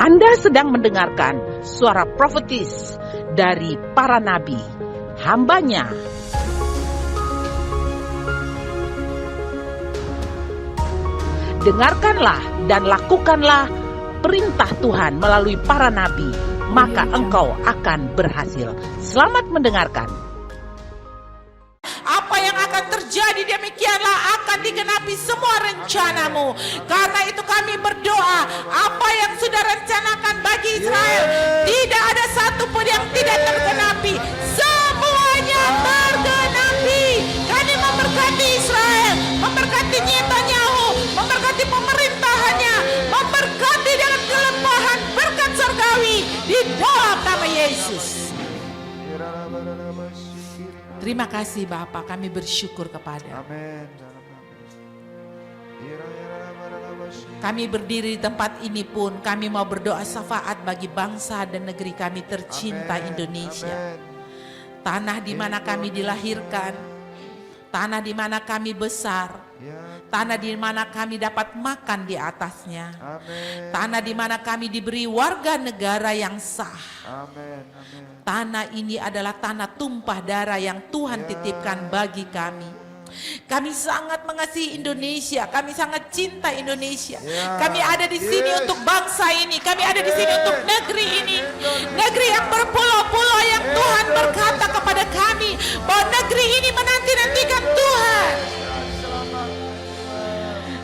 Anda sedang mendengarkan suara profetis dari para nabi, hambanya. Dengarkanlah dan lakukanlah perintah Tuhan melalui para nabi, maka engkau akan berhasil. Selamat mendengarkan. Apa yang akan terjadi demikianlah akan digenapi semua rencanamu. Karena itu kami berdoa, apa yang sudah rencanakan bagi Israel, tidak ada satupun yang tidak tergenapi. Semuanya tergenapi. Kami memberkati Israel, memberkati Netanyahu, memberkati pemerintahannya, memberkati dengan kelimpahan berkat surgawi di dalam nama Yesus. Terima kasih Bapak, kami bersyukur kepada. Amin. Kami berdiri di tempat ini pun kami mau berdoa syafaat bagi bangsa dan negeri kami tercinta Indonesia. Tanah di mana kami dilahirkan, tanah di mana kami besar, tanah di mana kami dapat makan di atasnya, tanah di mana kami diberi warga negara yang sah. Tanah ini adalah tanah tumpah darah yang Tuhan titipkan bagi kami. Kami sangat mengasihi Indonesia, kami sangat cinta Indonesia. Kami ada di sini untuk bangsa ini, kami ada di sini untuk negeri ini. Negeri yang berpulau-pulau yang Tuhan berkata kepada kami bahwa negeri ini menanti-nantikan Tuhan.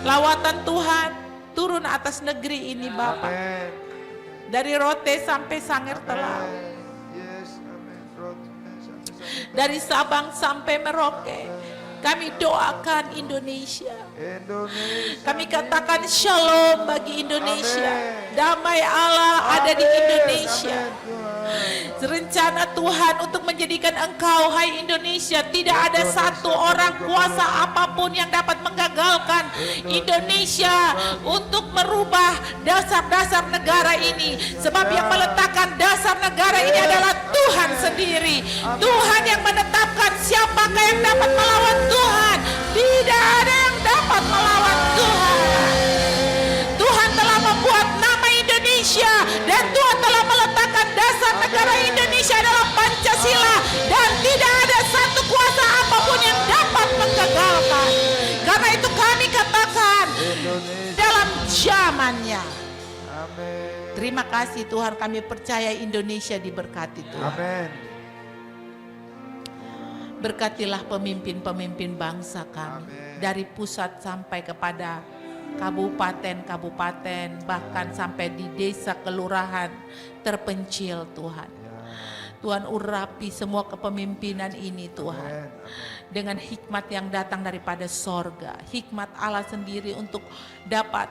Lawatan Tuhan turun atas negeri ini Bapak. Dari Rote sampai Sangir Telau. Dari Sabang sampai Merauke. Kami doakan Indonesia. Kami katakan shalom bagi Indonesia. Damai Allah ada di Indonesia. Rencana Tuhan untuk menjadikan engkau, hai Indonesia, tidak ada satu orang kuasa apapun yang dapat menggagalkan Indonesia untuk merubah dasar-dasar negara ini. Sebab yang meletakkan dasar negara ini adalah Tuhan sendiri. Tuhan yang menetapkan siapakah yang dapat melawan Tuhan. Tidak ada yang dapat melawan Tuhan. Tuhan telah membuat nama Indonesia dan Tuhan telah meletakkan dasar negara Indonesia adalah Pancasila, dan tidak ada satu kuasa apapun yang dapat menggagalkan. Karena itu kami katakan dalam zamannya. Terima kasih Tuhan, kami percaya Indonesia diberkati Tuhan. Berkatilah pemimpin-pemimpin bangsa kami, dari pusat sampai kepada kabupaten-kabupaten, bahkan sampai di desa kelurahan terpencil Tuhan. Tuhan urapi semua kepemimpinan ini Tuhan, dengan hikmat yang datang daripada sorga, hikmat Allah sendiri untuk dapat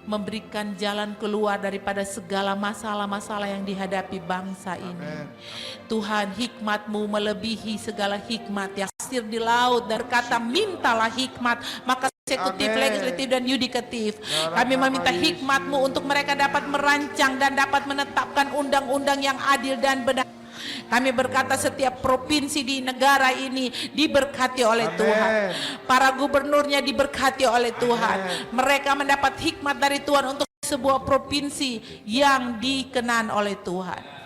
memberikan jalan keluar daripada segala masalah-masalah yang dihadapi bangsa ini. Tuhan, hikmat-Mu melebihi segala hikmat yang hadir di laut, dan kata mintalah hikmat, maka eksekutif, legislatif, dan yudikatif. Kami meminta hikmat-Mu untuk mereka dapat merancang dan dapat menetapkan undang-undang yang adil dan benar. Kami berkata setiap provinsi di negara ini diberkati oleh Tuhan. Para gubernurnya diberkati oleh Tuhan. Mereka mendapat hikmat dari Tuhan untuk sebuah provinsi yang dikenan oleh Tuhan.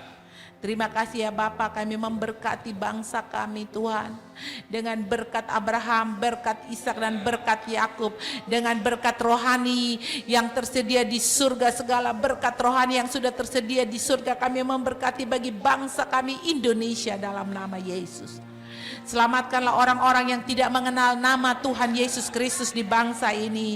Terima kasih ya Bapak, kami memberkati bangsa kami Tuhan. Dengan berkat Abraham, berkat Ishak, dan berkat Yakub. Dengan berkat rohani yang tersedia di surga, segala berkat rohani yang sudah tersedia di surga, kami memberkati bagi bangsa kami Indonesia dalam nama Yesus. Selamatkanlah orang-orang yang tidak mengenal nama Tuhan Yesus Kristus di bangsa ini.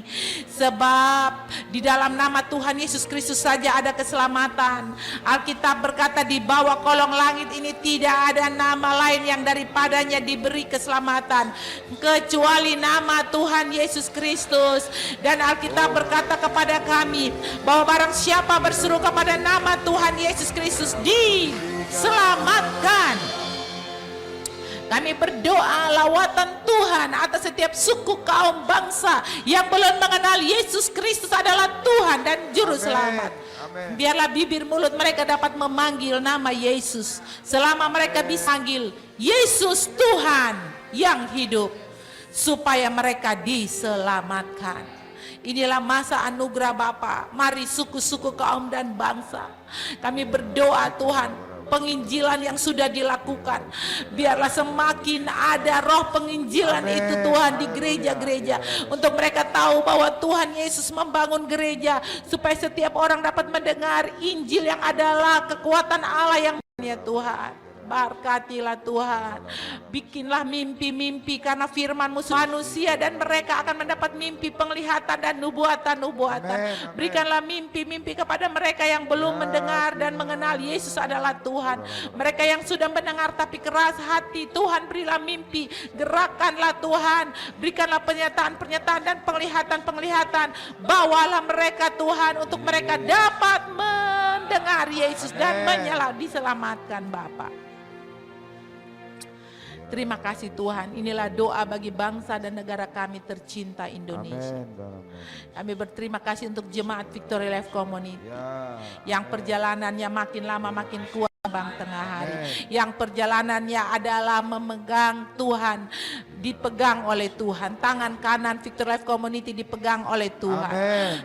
Sebab di dalam nama Tuhan Yesus Kristus saja ada keselamatan. Alkitab berkata di bawah kolong langit ini tidak ada nama lain yang daripadanya diberi keselamatan kecuali nama Tuhan Yesus Kristus. Dan Alkitab berkata kepada kami bahwa barang siapa berseru kepada nama Tuhan Yesus Kristus diselamatkan. Kami berdoa lawatan Tuhan atas setiap suku, kaum, bangsa yang belum mengenal Yesus Kristus adalah Tuhan dan Juru Selamat. Biarlah bibir mulut mereka dapat memanggil nama Yesus. Selama mereka bisa panggil Yesus Tuhan yang hidup, supaya mereka diselamatkan. Inilah masa anugerah Bapa. Mari suku-suku, kaum dan bangsa, kami berdoa Tuhan, penginjilan yang sudah dilakukan, biarlah semakin ada roh penginjilan itu Tuhan di gereja-gereja, untuk mereka tahu bahwa Tuhan Yesus membangun gereja supaya setiap orang dapat mendengar Injil yang adalah kekuatan Allah yang ya Tuhan. Berkatilah Tuhan, bikinlah mimpi-mimpi karena firman-Mu manusia dan mereka akan mendapat mimpi, penglihatan dan nubuatan-nubuatan. Berikanlah mimpi-mimpi kepada mereka yang belum mendengar dan mengenal Yesus adalah Tuhan. Mereka yang sudah mendengar tapi keras hati, Tuhan berilah mimpi, gerakkanlah Tuhan, berikanlah pernyataan-pernyataan dan penglihatan-penglihatan. Bawalah mereka Tuhan untuk mereka dapat mendengar Yesus dan diselamatkan Bapa. Terima kasih Tuhan, inilah doa bagi bangsa dan negara kami tercinta Indonesia. Kami berterima kasih untuk jemaat Victory Life Community yang perjalanannya makin lama makin kuat Bang tengah hari, yang perjalanannya adalah memegang Tuhan, dipegang oleh Tuhan. Tangan kanan Victory Life Community dipegang oleh Tuhan.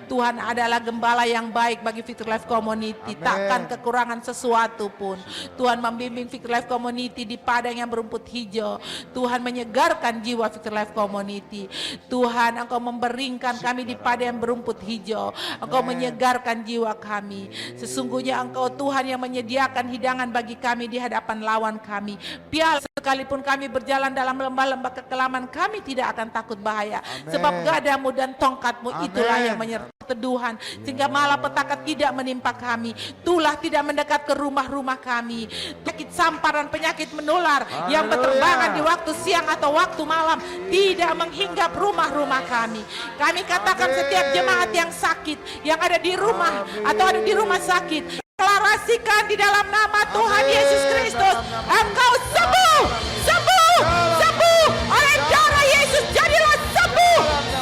Tuhan adalah gembala yang baik bagi Victory Life Community, takkan kekurangan sesuatu pun. Tuhan membimbing Victory Life Community di padang yang berumput hijau. Tuhan menyegarkan jiwa Victory Life Community. Tuhan, Engkau memberingkan kami di padang yang berumput hijau. Engkau menyegarkan jiwa kami. Sesungguhnya Engkau Tuhan yang menyediakan hidangan bagi kami di hadapan lawan kami. Biar sekalipun kami berjalan dalam lembah-lembah kekelaman, kami tidak akan takut bahaya. Sebab gadamu dan tongkatmu itulah yang menyertai teduhan, sehingga malapetaka tidak menimpa kami. Tulah tidak mendekat ke rumah-rumah kami. Penyakit samparan, penyakit menular yang berterbangan di waktu siang atau waktu malam tidak menghinggap rumah-rumah kami. Kami katakan setiap jemaat yang sakit, yang ada di rumah atau ada di rumah sakit, deklarasikan di dalam nama Tuhan Yesus Kristus, engkau sembuh, sembuh, sembuh oleh darah Yesus. Jadilah sembuh,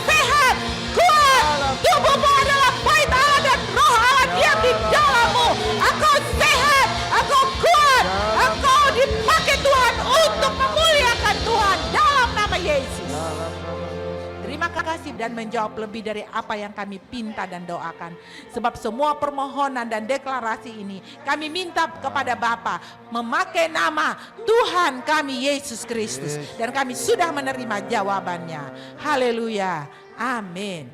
sehat, kuat. Tubuhmu adalah bait Allah dan roh Allah diam di dalammu. Engkau sehat, engkau kuat, engkau dipakai Tuhan untuk memuliakan Tuhan dalam nama Yesus. Terima kasih dan menjawab lebih dari apa yang kami pinta dan doakan. Sebab semua permohonan dan deklarasi ini kami minta kepada Bapa memakai nama Tuhan kami Yesus Kristus. Dan kami sudah menerima jawabannya. Haleluya. Amin.